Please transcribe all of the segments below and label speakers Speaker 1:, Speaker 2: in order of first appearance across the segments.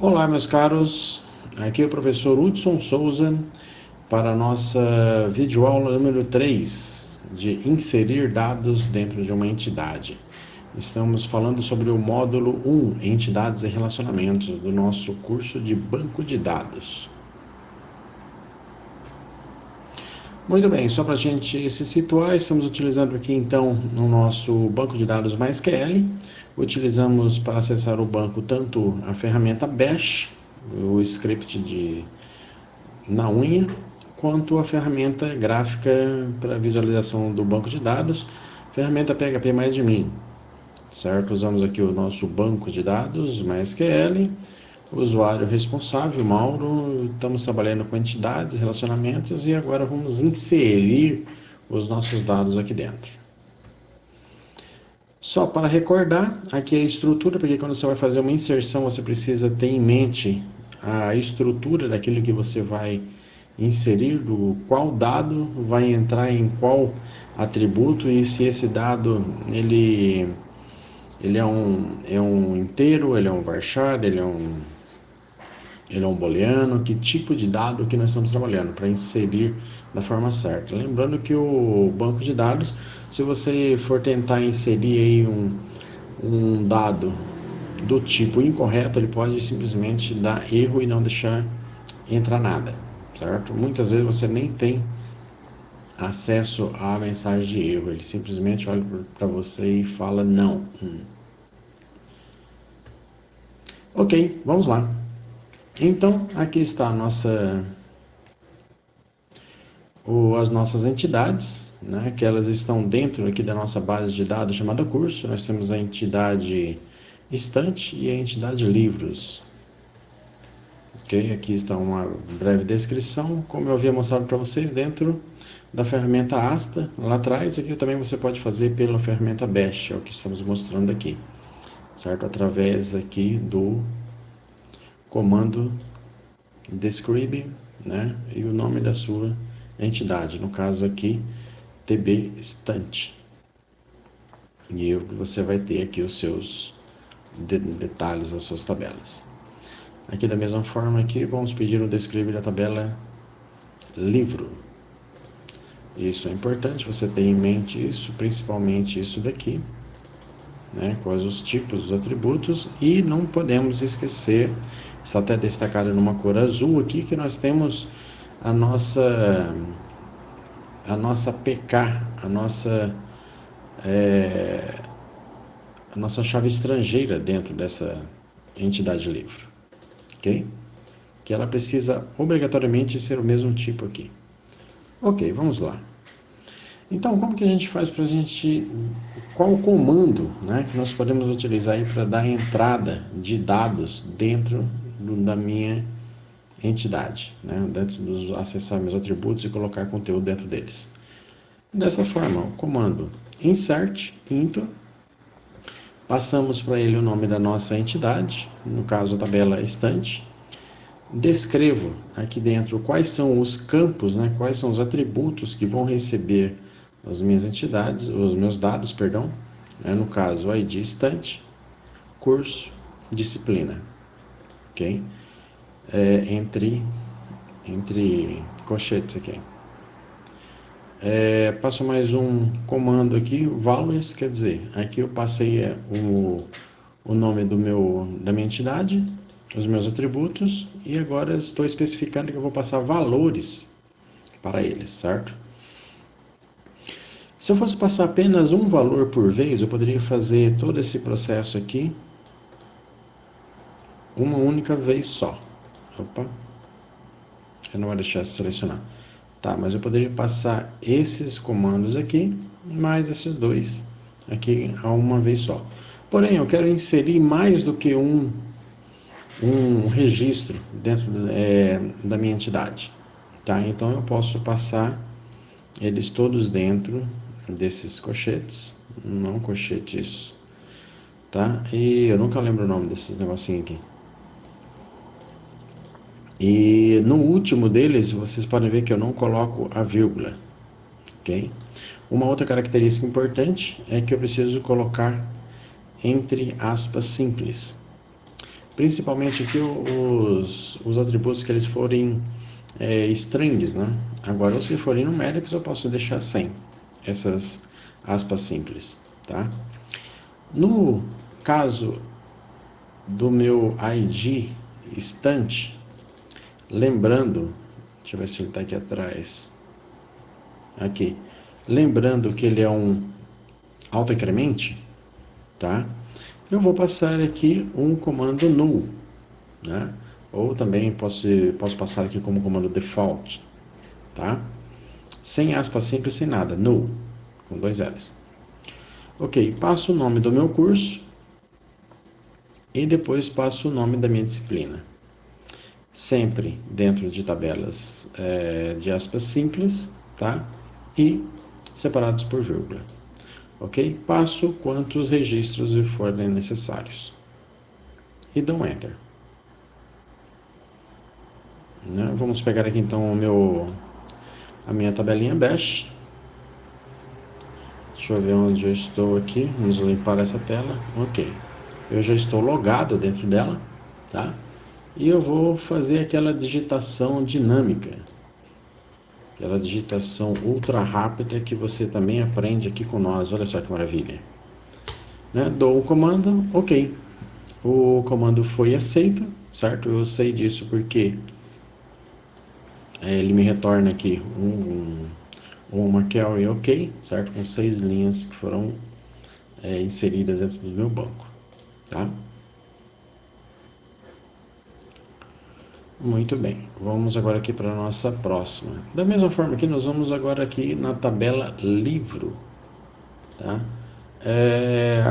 Speaker 1: Olá, meus caros, aqui é o professor Hudson Souza para a nossa videoaula número 3 de inserir dados dentro de uma entidade. Estamos falando sobre o módulo 1, entidades e relacionamentos, do nosso curso de banco de dados. Muito bem, só para a gente se situar, estamos utilizando aqui então no nosso banco de dados MySQL. Utilizamos para acessar o banco tanto a ferramenta Bash, o script na unha, quanto a ferramenta gráfica para visualização do banco de dados, ferramenta PHP+admin, certo? Usamos aqui o nosso banco de dados MySQL, usuário responsável, Mauro, estamos trabalhando com entidades, relacionamentos e agora vamos inserir os nossos dados aqui dentro. Só para recordar, aqui é a estrutura, porque quando você vai fazer uma inserção, você precisa ter em mente a estrutura daquilo que você vai inserir, do qual dado vai entrar em qual atributo e se esse dado ele é um inteiro, ele é um varchar, ele é um booleano, que tipo de dado que nós estamos trabalhando para inserir da forma certa. Lembrando que o banco de dados, se você for tentar inserir aí um dado do tipo incorreto, ele pode simplesmente dar erro e não deixar entrar nada, certo? Muitas vezes você nem tem acesso à mensagem de erro, ele simplesmente olha para você e fala não. Ok, vamos lá. Então, aqui está as nossas entidades, né, que elas estão dentro aqui da nossa base de dados chamada curso. Nós temos a entidade estante e a entidade livros. Ok, aqui está uma breve descrição, como eu havia mostrado para vocês dentro da ferramenta Asta, lá atrás. Aqui também você pode fazer pela ferramenta Bash, é o que estamos mostrando aqui, certo? Através aqui do comando describe, né, e o nome da sua entidade, no caso aqui TB estante, e você vai ter aqui os seus detalhes, as suas tabelas. Aqui da mesma forma aqui vamos pedir o describe da tabela livro. Isso é importante você ter em mente isso, principalmente isso daqui, né, quais os tipos, os atributos, e não podemos esquecer, está até destacado numa cor azul aqui, que nós temos a nossa PK, a nossa chave estrangeira dentro dessa entidade livro, ok? Que ela precisa obrigatoriamente ser o mesmo tipo aqui. Ok, vamos lá. Então, como que a gente faz para qual o comando, né, que nós podemos utilizar aí para dar entrada de dados dentro da minha entidade, né, dentro dos acessar meus atributos e colocar conteúdo dentro deles? Dessa forma, o comando insert into, passamos para ele o nome da nossa entidade, no caso a tabela estante. Descrevo aqui dentro quais são os campos, né, quais são os atributos que vão receber as minhas entidades, os meus dados, perdão, né, no caso o ID estante, curso, disciplina, ok? Entre colchetes aqui. Passo mais um comando aqui, values, quer dizer, aqui eu passei o nome da minha entidade, os meus atributos, e agora estou especificando que eu vou passar valores para eles, certo? Se eu fosse passar apenas um valor por vez, eu poderia fazer todo esse processo aqui uma única vez só. Opa, eu não vou deixar de selecionar. Tá, mas eu poderia passar esses comandos aqui, mais esses dois aqui a uma vez só. Porém, eu quero inserir mais do que um registro dentro da minha entidade. Tá? Então, eu posso passar eles todos dentro desses colchetes, não colchetes, tá? E eu nunca lembro o nome desses negocinhos aqui. E no último deles, vocês podem ver que eu não coloco a vírgula, ok? Uma outra característica importante é que eu preciso colocar entre aspas simples. principalmente aqui os atributos que eles forem strings, né? Agora, se forem numéricos, eu posso deixar sem essas aspas simples, tá? No caso do meu ID estante, lembrando, deixa eu ver se ele está aqui atrás, aqui, lembrando que ele é um autoincremente, tá? Eu vou passar aqui um comando null, né? Ou também posso passar aqui como comando default, tá? Sem aspas simples, sem nada, null, com 2 L's. Ok, passo o nome do meu curso e depois passo o nome da minha disciplina. Sempre dentro de tabelas de aspas simples, tá? E separados por vírgula. Ok? Passo quantos registros forem necessários. E dou um Enter. Né? Vamos pegar aqui então a minha tabelinha Bash. Deixa eu ver onde eu estou aqui. Vamos limpar essa tela. Ok. Eu já estou logado dentro dela, tá? E eu vou fazer aquela digitação dinâmica. Aquela digitação ultra rápida que você também aprende aqui com nós. Olha só que maravilha. Né? Dou o comando, ok. O comando foi aceito, certo? Eu sei disso porque ele me retorna aqui uma carry ok, certo? Com 6 linhas que foram inseridas dentro do meu banco, tá? Muito bem, vamos agora aqui para a nossa próxima. Da mesma forma que nós vamos agora aqui na tabela livro, tá?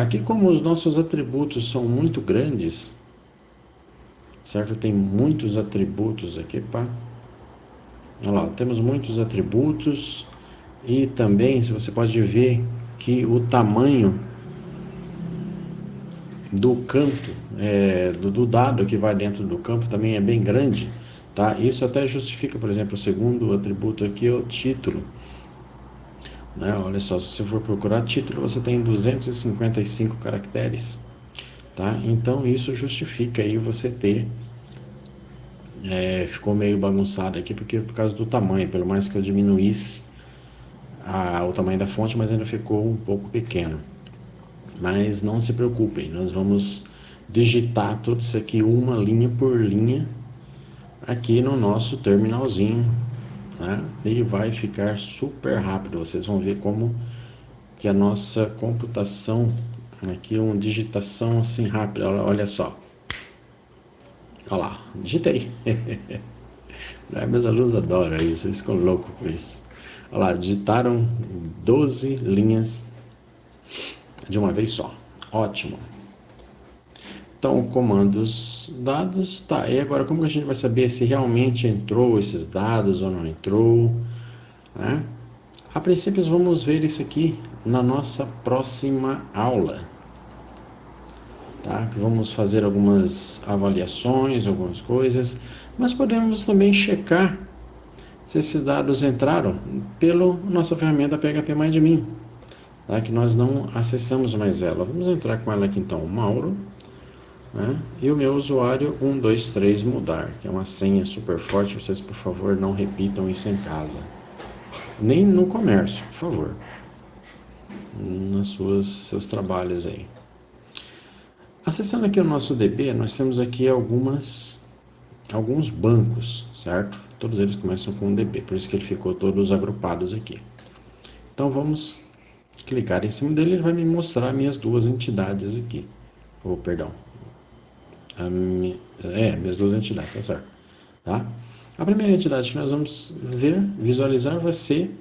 Speaker 1: Aqui como os nossos atributos são muito grandes, certo? Tem muitos atributos aqui, pá. Olha lá, temos muitos atributos e também, se você pode ver que o tamanho do campo, do dado que vai dentro do campo também é bem grande, tá? Isso até justifica, por exemplo, o segundo atributo aqui é o título, né? Olha só, se você for procurar título, você tem 255 caracteres, tá? Então isso justifica aí você ter ficou meio bagunçado aqui porque por causa do tamanho, pelo mais que eu diminuísse o tamanho da fonte, mas ainda ficou um pouco pequeno. Mas não se preocupem, nós vamos digitar tudo isso aqui uma linha por linha aqui no nosso terminalzinho, tá? E vai ficar super rápido. Vocês vão ver como que a nossa computação aqui uma digitação assim rápida. Olha só, olha lá, digitei. Meus alunos adoram isso, eles ficam loucos com isso. Olha lá, digitaram 12 linhas de uma vez só. Ótimo. Então, comandos dados, tá, e agora como que a gente vai saber se realmente entrou esses dados ou não entrou, né? A princípio vamos ver isso aqui na nossa próxima aula, tá? Vamos fazer algumas avaliações, algumas coisas, mas podemos também checar se esses dados entraram pela nossa ferramenta PHPMyAdmin, tá? Que nós não acessamos mais ela. Vamos entrar com ela aqui então, Mauro. Né? E o meu usuário 123 mudar, que é uma senha super forte. Vocês por favor não repitam isso em casa, nem no comércio, por favor, nos seus trabalhos aí. Acessando aqui o nosso DB, nós temos aqui alguns bancos, certo? Todos eles começam com um DB, por isso que ele ficou todos agrupados aqui. Então vamos clicar em cima dele, ele vai me mostrar minhas duas entidades aqui. Perdão. Minhas duas entidades, tá certo? Tá? A primeira entidade que nós vamos visualizar vai ser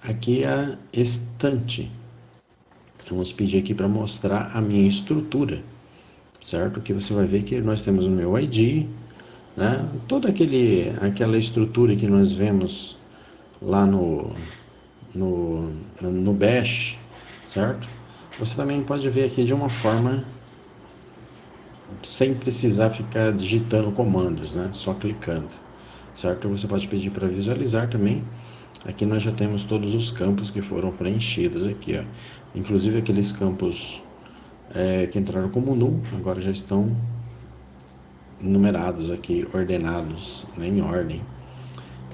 Speaker 1: aqui a estante. Vamos pedir aqui para mostrar a minha estrutura, certo? Que você vai ver que nós temos o meu ID, né? Toda aquela estrutura que nós vemos lá no Bash, certo? Você também pode ver aqui de uma forma sem precisar ficar digitando comandos, né? Só clicando, certo? Você pode pedir para visualizar também. Aqui nós já temos todos os campos que foram preenchidos aqui, ó. Inclusive aqueles campos que entraram como null, agora já estão numerados aqui, ordenados, né, em ordem,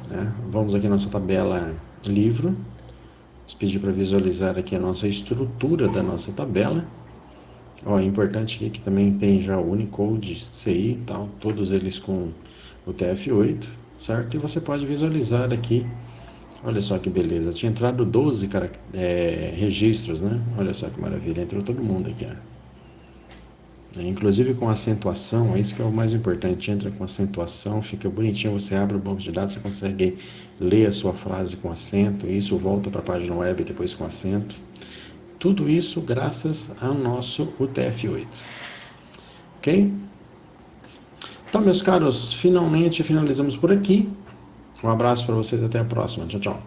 Speaker 1: né? Vamos aqui na nossa tabela livro. Vamos pedir para visualizar aqui a nossa estrutura da nossa tabela. Ó, é importante aqui que também tem já o Unicode, CI e tal, todos eles com o TF8, certo? E você pode visualizar aqui, olha só que beleza, tinha entrado 12 registros, né? Olha só que maravilha, entrou todo mundo aqui, ó. Inclusive com acentuação, é isso que é o mais importante, entra com acentuação, fica bonitinho, você abre o banco de dados, você consegue ler a sua frase com acento, isso volta para a página web depois com acento. Tudo isso graças ao nosso UTF-8. Ok? Então, meus caros, finalmente finalizamos por aqui. Um abraço para vocês, até a próxima. Tchau, tchau.